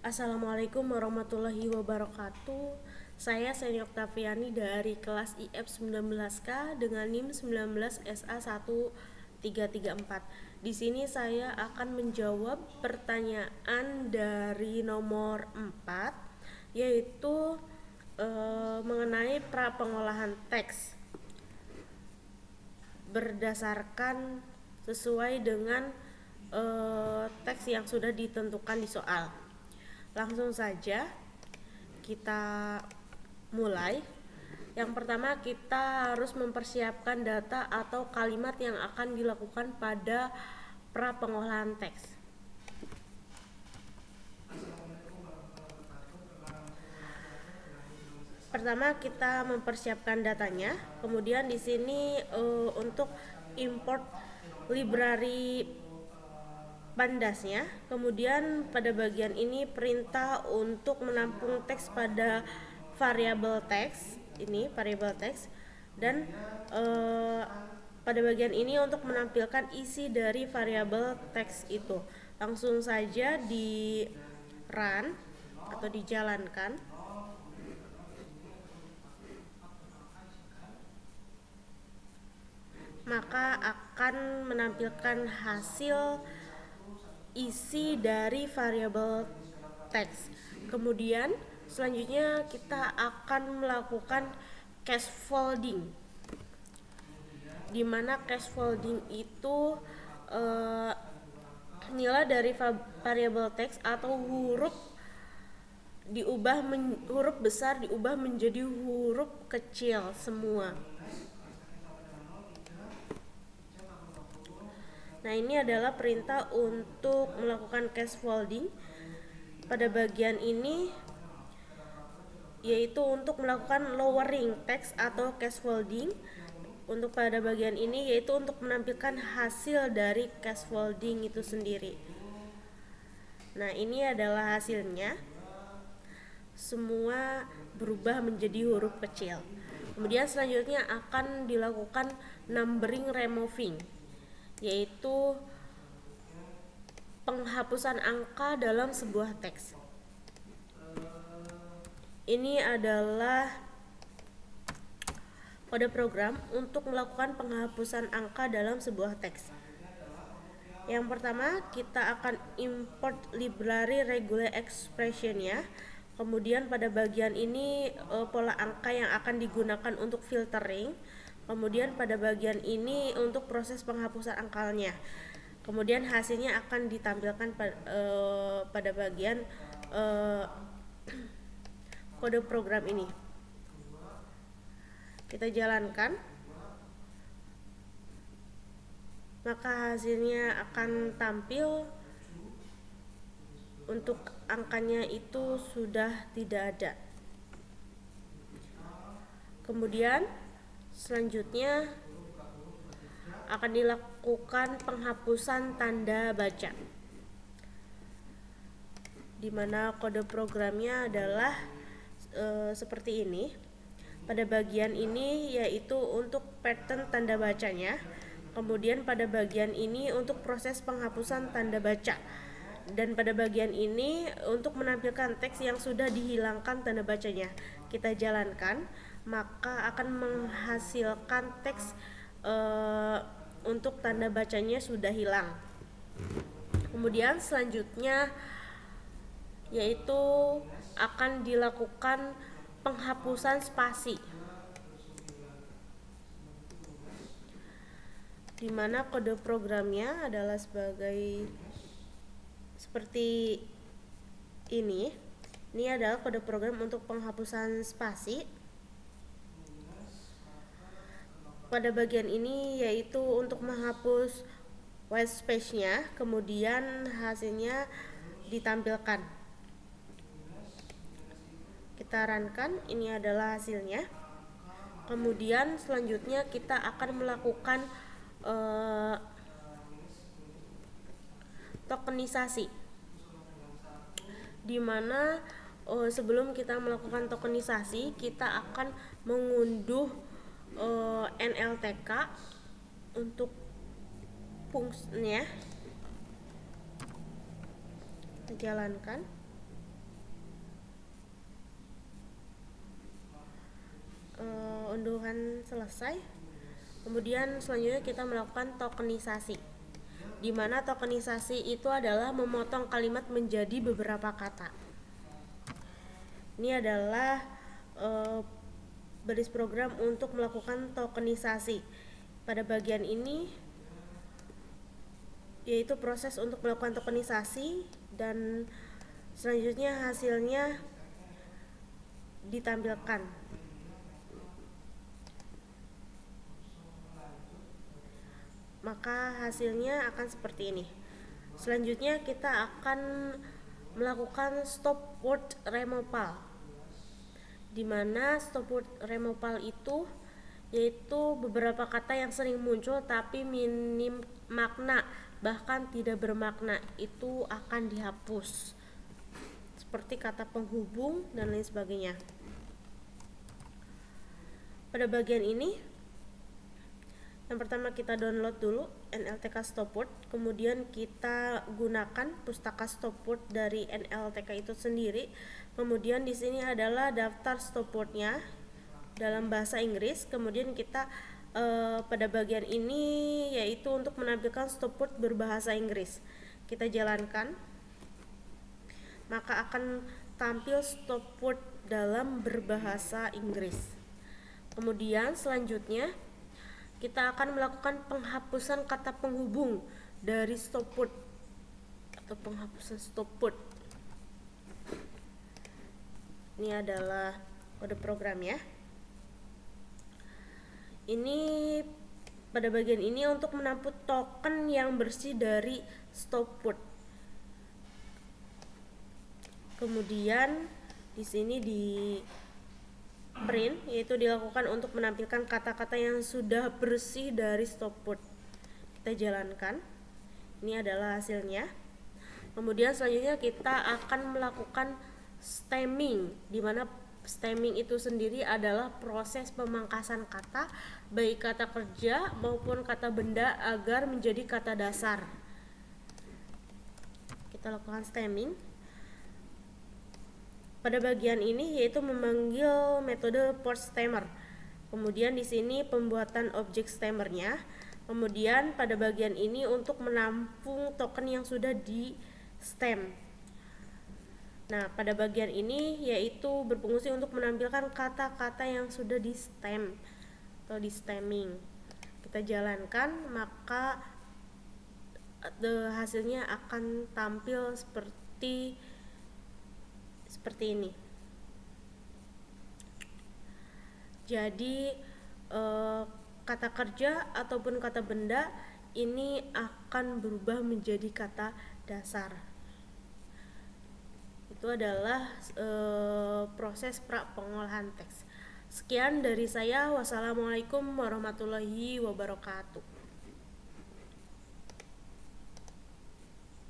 Assalamualaikum warahmatullahi wabarakatuh. Saya Seni Oktaviani dari kelas IF 19K dengan NIM 19SA1334. Di sini saya akan menjawab pertanyaan dari nomor 4, yaitu mengenai pra pengolahan teks berdasarkan sesuai dengan teks yang sudah ditentukan di soal. Langsung saja kita mulai. Yang pertama, kita harus mempersiapkan data atau kalimat yang akan dilakukan pada pra pengolahan teks. Pertama, kita mempersiapkan datanya. Kemudian di sini untuk import library Pandasnya. Kemudian pada bagian ini perintah untuk menampung teks pada variabel teks, ini variabel teks, dan pada bagian ini untuk menampilkan isi dari variabel teks itu. Langsung saja di run atau dijalankan. Maka akan menampilkan hasil isi dari variabel teks. Kemudian selanjutnya kita akan melakukan case folding, di mana case folding itu nilai dari variabel teks atau huruf huruf besar diubah menjadi huruf kecil semua. Nah, ini adalah perintah untuk melakukan case folding. Pada bagian ini yaitu untuk melakukan lowering text atau case folding. Untuk pada bagian ini yaitu untuk menampilkan hasil dari case folding itu sendiri. Nah, ini adalah hasilnya. Semua berubah menjadi huruf kecil. Kemudian selanjutnya akan dilakukan numbering removing, yaitu penghapusan angka dalam sebuah teks. Ini adalah kode program untuk melakukan penghapusan angka dalam sebuah teks. Yang pertama, kita akan import library regular expression ya. Kemudian pada bagian ini pola angka yang akan digunakan untuk filtering. Kemudian pada bagian ini untuk proses penghapusan angkanya. Kemudian hasilnya akan ditampilkan pada bagian kode program ini. Kita jalankan. Maka hasilnya akan tampil untuk angkanya itu sudah tidak ada. Kemudian selanjutnya akan dilakukan penghapusan tanda baca, di mana kode programnya adalah seperti ini. Pada bagian ini yaitu untuk pattern tanda bacanya. Kemudian pada bagian ini untuk proses penghapusan tanda baca. Dan pada bagian ini untuk menampilkan teks yang sudah dihilangkan tanda bacanya. Kita jalankan, maka akan menghasilkan teks untuk tanda bacanya sudah hilang. Kemudian selanjutnya yaitu akan dilakukan penghapusan spasi, di mana kode programnya adalah seperti ini. Ini adalah kode program untuk penghapusan spasi. Pada bagian ini yaitu untuk menghapus white space-nya, kemudian hasilnya ditampilkan. Kita runkan, ini adalah hasilnya. Kemudian selanjutnya kita akan melakukan tokenisasi, di mana sebelum kita melakukan tokenisasi kita akan mengunduh NLTK untuk fungsinya. Kita jalankan. Unduhan selesai. Kemudian selanjutnya kita melakukan tokenisasi, di mana tokenisasi itu adalah memotong kalimat menjadi beberapa kata. Ini adalah baris program untuk melakukan tokenisasi. Pada bagian ini yaitu proses untuk melakukan tokenisasi, dan selanjutnya hasilnya ditampilkan. Maka hasilnya akan seperti ini. Selanjutnya kita akan melakukan stop word removal, di mana stop word removal itu yaitu beberapa kata yang sering muncul tapi minim makna, bahkan tidak bermakna, itu akan dihapus, seperti kata penghubung dan lain sebagainya. Pada bagian ini yang pertama kita download dulu NLTK Stop Word, kemudian kita gunakan pustaka Stop Word dari NLTK itu sendiri. Kemudian di sini adalah daftar stop word-nya dalam bahasa Inggris. Kemudian kita pada bagian ini yaitu untuk menampilkan stop word berbahasa Inggris. Kita jalankan, maka akan tampil stop word dalam berbahasa Inggris. Kemudian selanjutnya kita akan melakukan penghapusan kata penghubung dari stop word atau penghapusan stop word. Ini adalah kode program ya. Ini pada bagian ini untuk menampung token yang bersih dari stop word. Kemudian di sini di print, yaitu dilakukan untuk menampilkan kata-kata yang sudah bersih dari stop word. Kita jalankan. Ini adalah hasilnya. Kemudian selanjutnya kita akan melakukan stemming, di mana stemming itu sendiri adalah proses pemangkasan kata, baik kata kerja maupun kata benda, agar menjadi kata dasar. Kita lakukan stemming. Pada bagian ini yaitu memanggil metode port stemmer. Kemudian di sini pembuatan objek stemmernya. Kemudian pada bagian ini untuk menampung token yang sudah di stem. Nah, pada bagian ini yaitu berfungsi untuk menampilkan kata-kata yang sudah di stem atau di stemming. Kita jalankan, maka hasilnya akan tampil seperti ini. Jadi kata kerja ataupun kata benda ini akan berubah menjadi kata dasar. Itu adalah proses pra pengolahan teks. Sekian dari saya. Wassalamualaikum warahmatullahi wabarakatuh.